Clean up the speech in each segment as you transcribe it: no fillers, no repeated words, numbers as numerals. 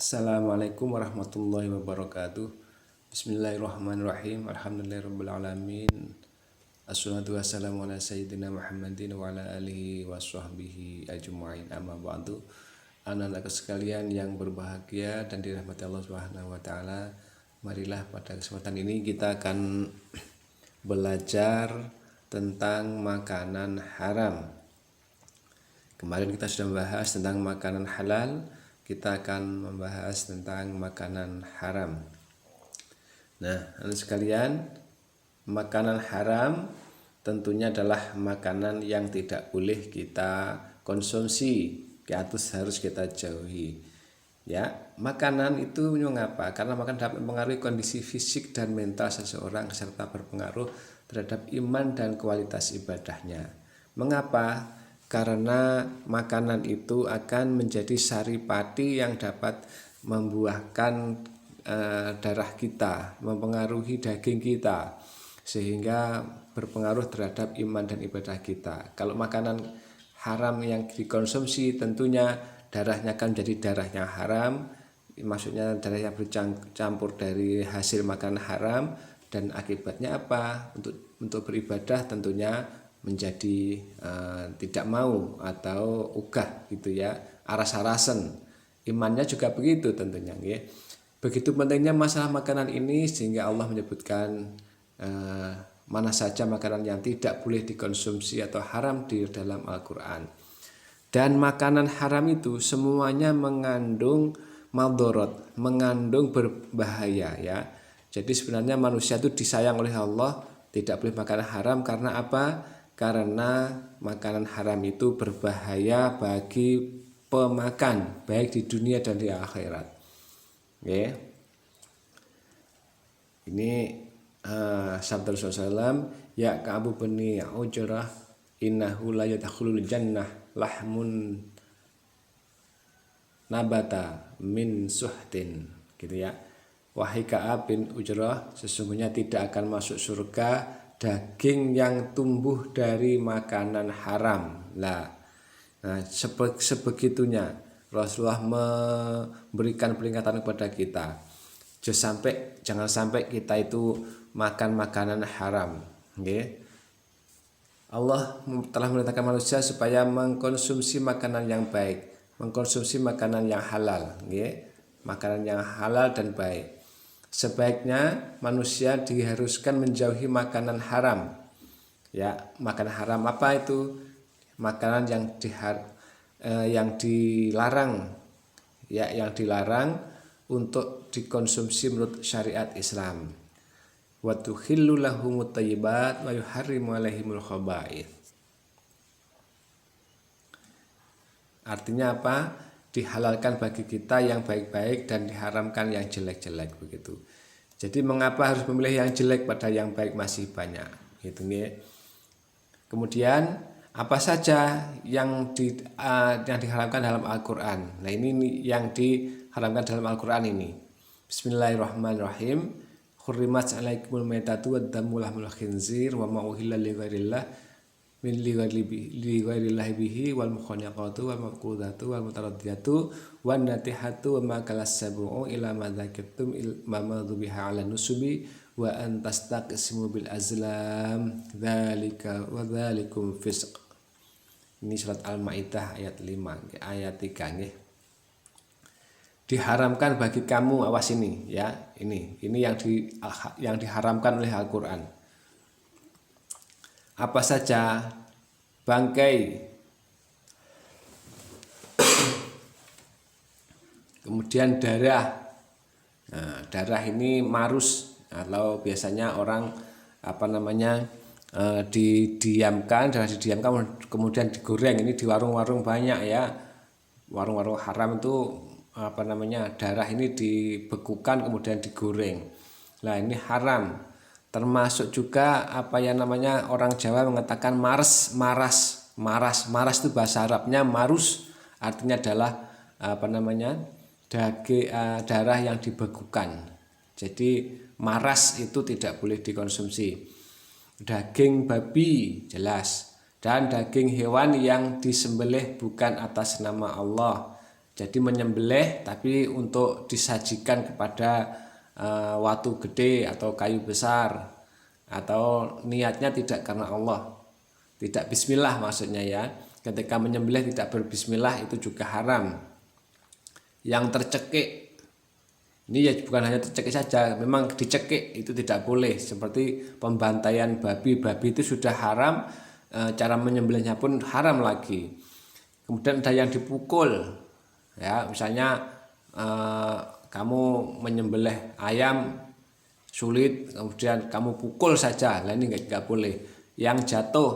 Assalamualaikum warahmatullahi wabarakatuh. Bismillahirrahmanirrahim. Alhamdulillahirrabbilalamin. Assalatu wassalamu ala sayyidina Muhammadin wa ala alihi wa sahbihi ajma'in, amma ba'du. Anak-anak sekalian yang berbahagia dan dirahmati Allah Subhanahu wa taala, marilah pada kesempatan ini kita akan belajar tentang makanan haram. Kemarin kita sudah membahas tentang makanan halal, kita akan membahas tentang makanan haram. Nah, anak sekalian, makanan haram tentunya adalah makanan yang tidak boleh kita konsumsi, atau harus kita jauhi. Ya, makanan itu mengapa? Karena makanan dapat mempengaruhi kondisi fisik dan mental seseorang serta berpengaruh terhadap iman dan kualitas ibadahnya. Mengapa? Karena makanan itu akan menjadi saripati yang dapat membuahkan darah kita, mempengaruhi daging kita, sehingga berpengaruh terhadap iman dan ibadah kita. Kalau makanan haram yang dikonsumsi, tentunya darahnya akan menjadi darah yang haram, maksudnya darah yang bercampur dari hasil makanan haram, dan akibatnya apa? Untuk beribadah tentunya menjadi tidak mau atau ogah gitu ya, aras-arasan. Imannya juga begitu tentunya ya. Begitu pentingnya masalah makanan ini sehingga Allah menyebutkan mana saja makanan yang tidak boleh dikonsumsi atau haram di dalam Al-Qur'an. Dan makanan haram itu semuanya mengandung madharat, mengandung berbahaya ya. Jadi sebenarnya manusia itu disayang oleh Allah, tidak boleh makan haram karena apa? Karena makanan haram itu berbahaya bagi pemakan, baik di dunia dan di akhirat. Oke. Ini sabda Rasulullah SAW, ya Ka'ab bin Ujrah, innahu la yadkhulul jannah lahmun nabata min suhtin, gitu ya. Wahai Ka'ab bin Ujrah, sesungguhnya tidak akan masuk surga daging yang tumbuh dari makanan haram. Nah, sebegitunya Rasulullah memberikan peringatan kepada kita, jangan sampai kita itu makan makanan haram. Okay? Allah telah memerintahkan manusia supaya mengkonsumsi makanan yang baik, mengkonsumsi makanan yang halal, okay? Makanan yang halal dan baik. Sebaiknya manusia diharuskan menjauhi makanan haram. Ya, makanan haram apa itu? Makanan yang dilarang, ya, yang dilarang untuk dikonsumsi menurut syariat Islam. Wa tuhillu lahumut thayyibat wa yuharrimu alaihimul khaba'ith. Artinya apa? Dihalalkan bagi kita yang baik-baik dan diharamkan yang jelek-jelek, begitu. Jadi mengapa harus memilih yang jelek pada yang baik masih banyak, gitu nih. Kemudian apa saja yang diharamkan dalam Al-Qur'an. Nah, ini yang diharamkan dalam Al-Qur'an ini. Bismillahirrahmanirrahim. Hurrimat 'alaikumul maitatu wad-damu lahmul khinzir wa ma uhilla li ghairillah min lighairillahi bihi wal mukhaniqatu wal maqudatu wal mutaraddiyatu wan natihatu wa ma kalas sabu'u ila ma dzakirtum ma madhubiha 'ala nusubi wa an tastaqsimu bil azlam dzalika wa dzalikum fisq. Ini surat Al-Maidah ayat 5, ayat 3 nggih. Diharamkan bagi kamu, awas ini ya, ini yang diharamkan oleh Al-Qur'an. Apa saja? Bangkai, kemudian darah. Nah, darah ini marus, atau biasanya orang didiamkan kemudian digoreng. Ini di warung-warung banyak ya, warung-warung haram itu darah ini dibekukan kemudian digoreng. Nah, ini haram. Termasuk juga orang Jawa mengatakan maras itu bahasa Arabnya marus, artinya adalah darah yang dibekukan. Jadi maras itu tidak boleh dikonsumsi. Daging babi jelas, dan daging hewan yang disembelih bukan atas nama Allah, Jadi menyembelih tapi untuk disajikan kepada watu gede atau kayu besar, atau niatnya tidak karena Allah, tidak bismillah maksudnya ya. Ketika menyembelih tidak berbismillah itu juga haram. Yang tercekik, ini ya bukan hanya tercekik saja, memang dicekik itu tidak boleh. Seperti pembantaian babi itu sudah haram, cara menyembelihnya pun haram lagi. Kemudian ada yang dipukul, ya misalnya kamu menyembelih ayam sulit, kemudian kamu pukul saja, lah ini nggak boleh. Yang jatuh,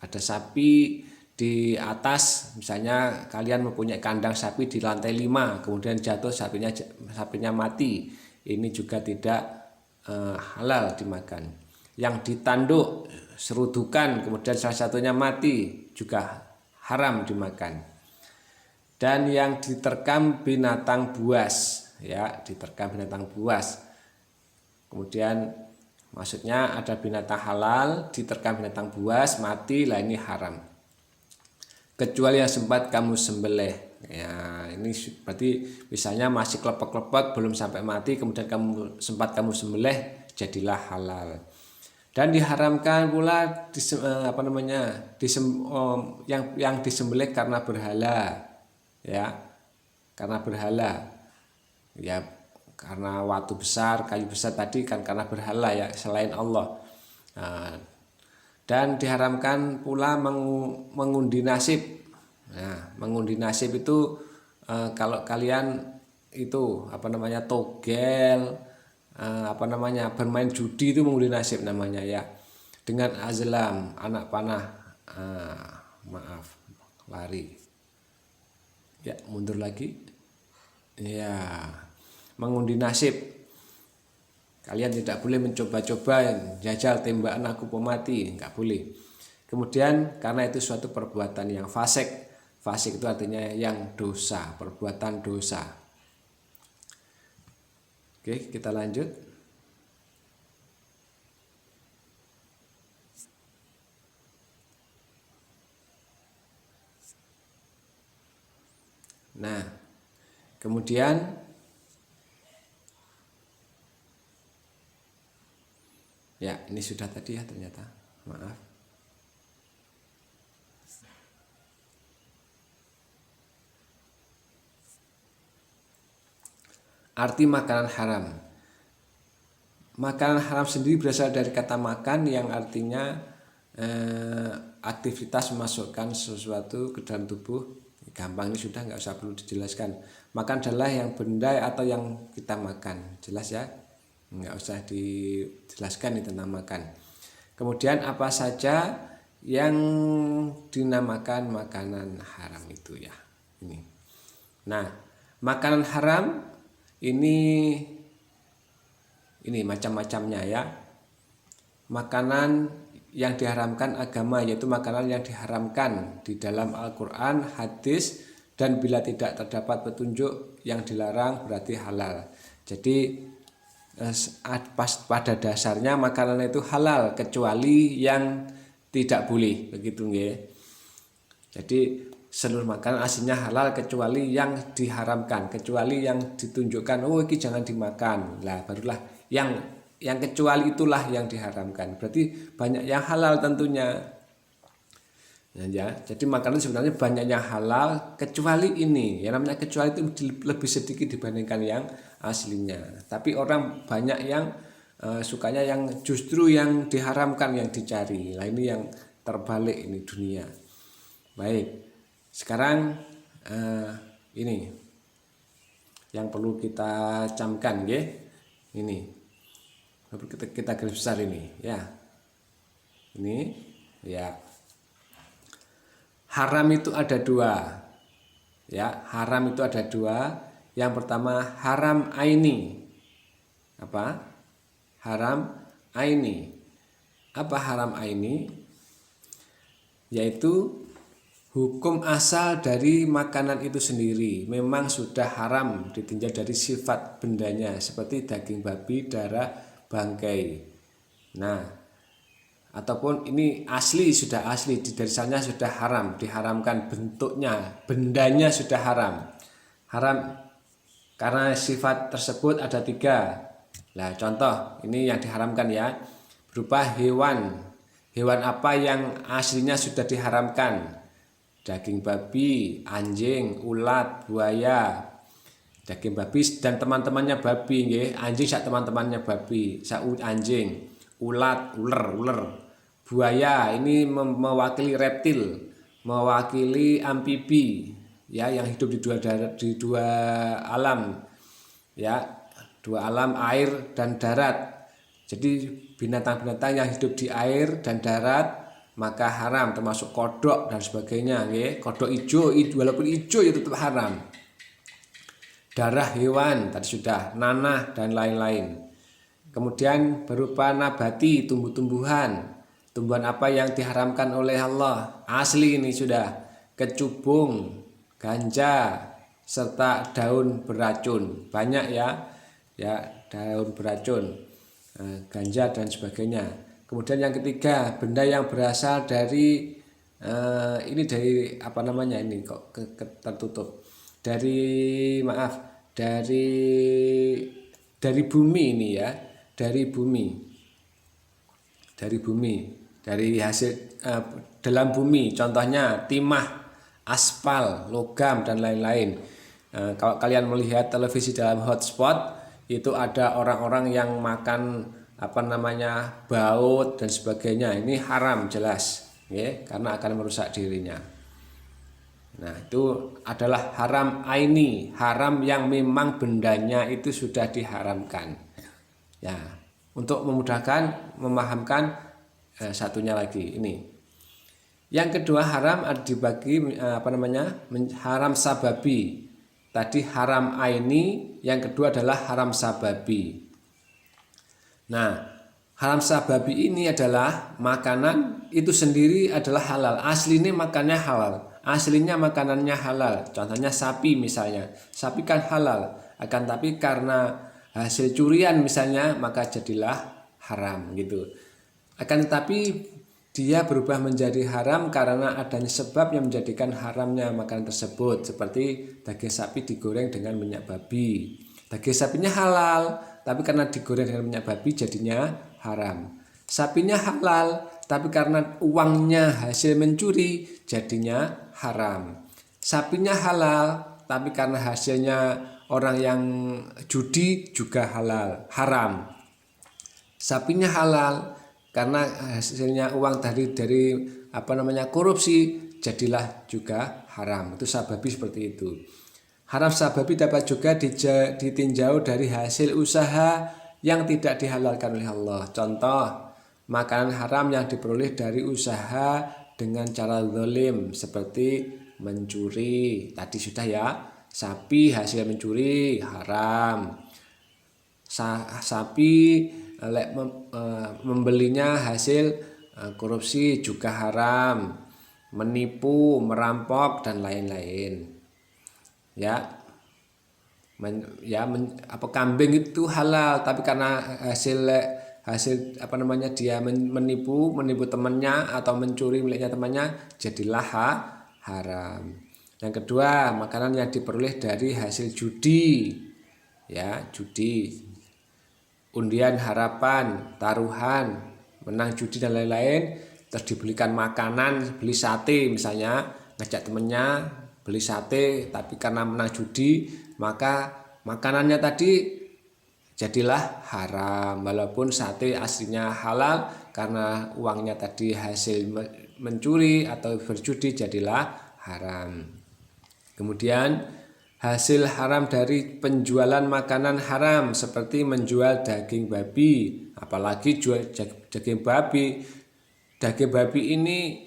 ada sapi di atas, misalnya kalian mempunyai kandang sapi di lantai 5, kemudian jatuh sapinya mati, ini juga tidak halal dimakan. Yang ditanduk, serudukan, kemudian salah satunya mati, juga haram dimakan. Dan yang diterkam binatang buas, ya diterkam binatang buas. Kemudian maksudnya ada binatang halal diterkam binatang buas mati, lah ini haram. Kecuali yang sempat kamu sembelih. Ya, ini berarti misalnya masih klepek-klepek belum sampai mati, kemudian sempat kamu sembelih, jadilah halal. Dan diharamkan pula yang disembelih karena berhala, ya karena berhala, ya karena watu besar, kayu besar tadi kan karena berhala ya selain Allah. Dan diharamkan pula mengundi nasib. Nah, mengundi nasib itu kalau kalian itu togel, bermain judi itu mengundi nasib namanya ya, dengan azlam, anak panah, lari ya, mundur lagi ya, mengundi nasib. Kalian tidak boleh mencoba-coba jajal tembakan aku pemati, nggak boleh. Kemudian karena itu suatu perbuatan yang fasik. Fasik itu artinya yang dosa, perbuatan dosa. Oke, kita lanjut. Nah, kemudian ya ini sudah tadi ya ternyata, maaf. Arti makanan haram. Makanan haram sendiri berasal dari kata makan yang artinya aktivitas memasukkan sesuatu ke dalam tubuh. Gampang, ini sudah nggak usah perlu dijelaskan. Makan adalah yang benda atau yang kita makan, jelas ya, nggak usah dijelaskan ini tentang makan. Kemudian apa saja yang dinamakan makanan haram itu ya ini. Nah, makanan haram ini macam-macamnya ya. Makanan yang diharamkan agama, yaitu makanan yang diharamkan di dalam Al-Quran, hadis, dan bila tidak terdapat petunjuk yang dilarang berarti halal. Jadi pada dasarnya makanan itu halal kecuali yang tidak boleh, begitu nggih. Jadi seluruh makanan aslinya halal kecuali yang diharamkan, kecuali yang ditunjukkan oh ini jangan dimakan, lah barulah yang kecuali itulah yang diharamkan. Berarti banyak yang halal tentunya. Ya, jadi makanan sebenarnya banyak yang halal kecuali ini. Yang namanya kecuali itu lebih sedikit dibandingkan yang aslinya. Tapi orang banyak yang sukanya yang justru yang diharamkan yang dicari. Nah ini yang terbalik ini dunia. Baik, sekarang ini yang perlu kita camkan ya. Ini kita garis besar ini ya. Ini ya. Haram itu ada dua. Ya, haram itu ada dua. Yang pertama haram aini. Apa? Haram aini. Apa haram aini? Yaitu hukum asal dari makanan itu sendiri memang sudah haram ditinjau dari sifat bendanya, seperti daging babi, darah, bangkai. Nah, ataupun ini asli sudah asli dari sana sudah haram, diharamkan bentuknya, bendanya sudah haram. Haram karena sifat tersebut ada 3. Nah, contoh ini yang diharamkan ya, berupa hewan. Hewan apa yang aslinya sudah diharamkan? Daging babi, anjing, ulat, buaya. Daging babi dan teman-temannya babi nggih. Anjing sak teman-temannya babi, sak anjing. Ulat, ular. Buaya ini mewakili reptil, mewakili amfibi ya yang hidup di dua alam ya, 2 alam air dan darat. Jadi binatang-binatang yang hidup di air dan darat maka haram, termasuk kodok dan sebagainya nggih. Kodok hijau walaupun hijau ya tetap haram. Darah hewan tadi sudah, nanah dan lain-lain. Kemudian berupa nabati, tumbuh-tumbuhan. Tumbuhan apa yang diharamkan oleh Allah? Asli ini sudah, kecubung, ganja, serta daun beracun. Banyak ya daun beracun, ganja dan sebagainya. Kemudian yang ketiga, benda yang berasal dari ini dari apa namanya ini kok tertutup. Dari bumi ini ya, dari hasil dalam bumi, contohnya timah, aspal, logam dan lain-lain. Kalau kalian melihat televisi dalam hotspot itu ada orang-orang yang makan apa namanya baut dan sebagainya, ini haram jelas ya, karena akan merusak dirinya. Nah, itu adalah haram aini, haram yang memang bendanya itu sudah diharamkan. Ya, untuk memudahkan memahamkan satunya lagi ini. Yang kedua haram dibagi haram sababi. Tadi haram aini, yang kedua adalah haram sababi. Nah, haram sababi ini adalah makanan itu sendiri adalah halal. Aslinya makannya halal. Aslinya makanannya halal. Contohnya sapi misalnya. Sapi kan halal. Akan tapi karena hasil curian misalnya maka jadilah haram gitu. Akan tetapi dia berubah menjadi haram karena adanya sebab yang menjadikan haramnya makanan tersebut. Seperti daging sapi digoreng dengan minyak babi. Daging sapinya halal, tapi karena digoreng dengan minyak babi jadinya haram. Sapinya halal, tapi karena uangnya hasil mencuri jadinya haram. Sapinya halal, tapi karena hasilnya orang yang judi juga haram. Sapinya halal, karena hasilnya uang dari korupsi jadilah juga haram. Itu sababi seperti itu. Haram sababi dapat juga ditinjau dari hasil usaha yang tidak dihalalkan oleh Allah. Contoh, makanan haram yang diperoleh dari usaha dengan cara zalim seperti mencuri. Tadi sudah ya, sapi hasil mencuri haram. Sapi membelinya hasil korupsi juga haram. Menipu, merampok dan lain-lain. Kambing itu halal, tapi karena hasil dia menipu temannya atau mencuri miliknya temannya jadilah haram. Yang kedua, makanan yang diperoleh dari hasil judi, undian harapan, taruhan, menang judi dan lain-lain, terus dibelikan makanan, beli sate misalnya, ngajak temennya beli sate, tapi karena menang judi maka makanannya tadi jadilah haram, walaupun sate aslinya halal, karena uangnya tadi hasil mencuri atau berjudi jadilah haram. Kemudian hasil haram dari penjualan makanan haram seperti menjual daging babi, apalagi jual daging babi. Daging babi ini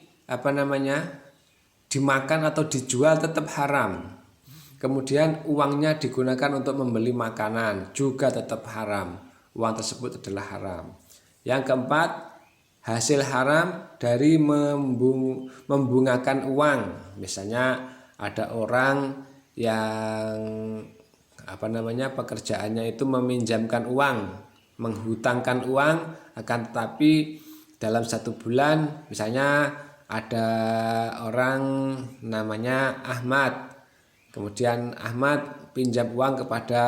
dimakan atau dijual tetap haram. Kemudian uangnya digunakan untuk membeli makanan juga tetap haram. Uang tersebut adalah haram. Yang keempat, hasil haram dari membungakan uang. Misalnya ada orang yang pekerjaannya itu meminjamkan uang, menghutangkan uang, akan tetapi dalam 1 bulan misalnya ada orang namanya Ahmad, Kemudian Ahmad pinjam uang kepada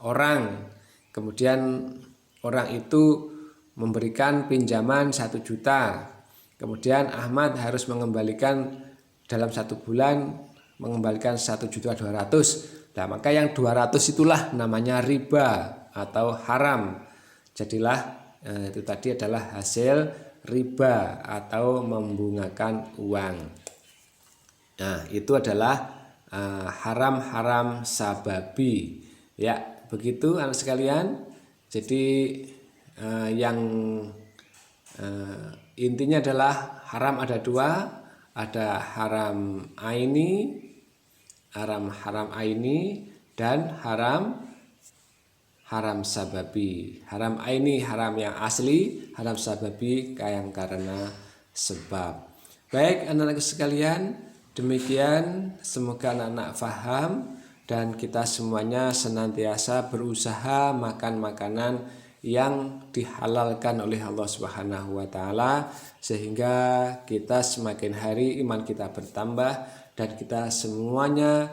orang, kemudian orang itu memberikan pinjaman 1 juta. Kemudian Ahmad harus mengembalikan dalam 1 bulan, mengembalikan 1.200.000. Nah, maka yang 200 itulah namanya riba atau haram. Jadilah itu tadi adalah hasil riba atau membungakan uang. Nah, itu adalah haram-haram sababi. Ya, begitu anak sekalian. Jadi yang intinya adalah haram ada 2, ada haram aini, haram aini dan haram sababi. Haram aini haram yang asli, haram sababi yang karena sebab. Baik anak-anak sekalian, demikian semoga anak-anak faham dan kita semuanya senantiasa berusaha makan makanan yang dihalalkan oleh Allah Subhanahu wa taala, sehingga kita semakin hari iman kita bertambah dan kita semuanya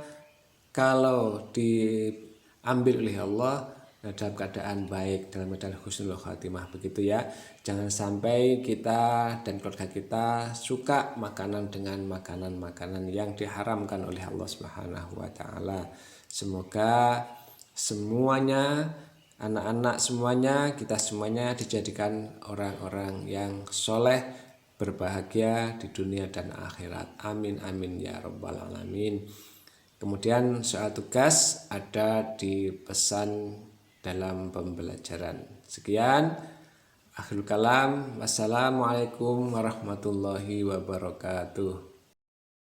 kalau diambil oleh Allah dalam keadaan baik, dalam keadaan husnul khatimah, begitu ya. Jangan sampai kita dan keluarga kita suka makanan dengan makanan-makanan yang diharamkan oleh Allah Subhanahu wa taala. Semoga semuanya, anak-anak semuanya, kita semuanya dijadikan orang-orang yang soleh, berbahagia di dunia dan akhirat. Amin amin ya rabbal alamin. Kemudian soal tugas ada di pesan dalam pembelajaran. Sekian, akhirul kalam. Wassalamualaikum warahmatullahi wabarakatuh.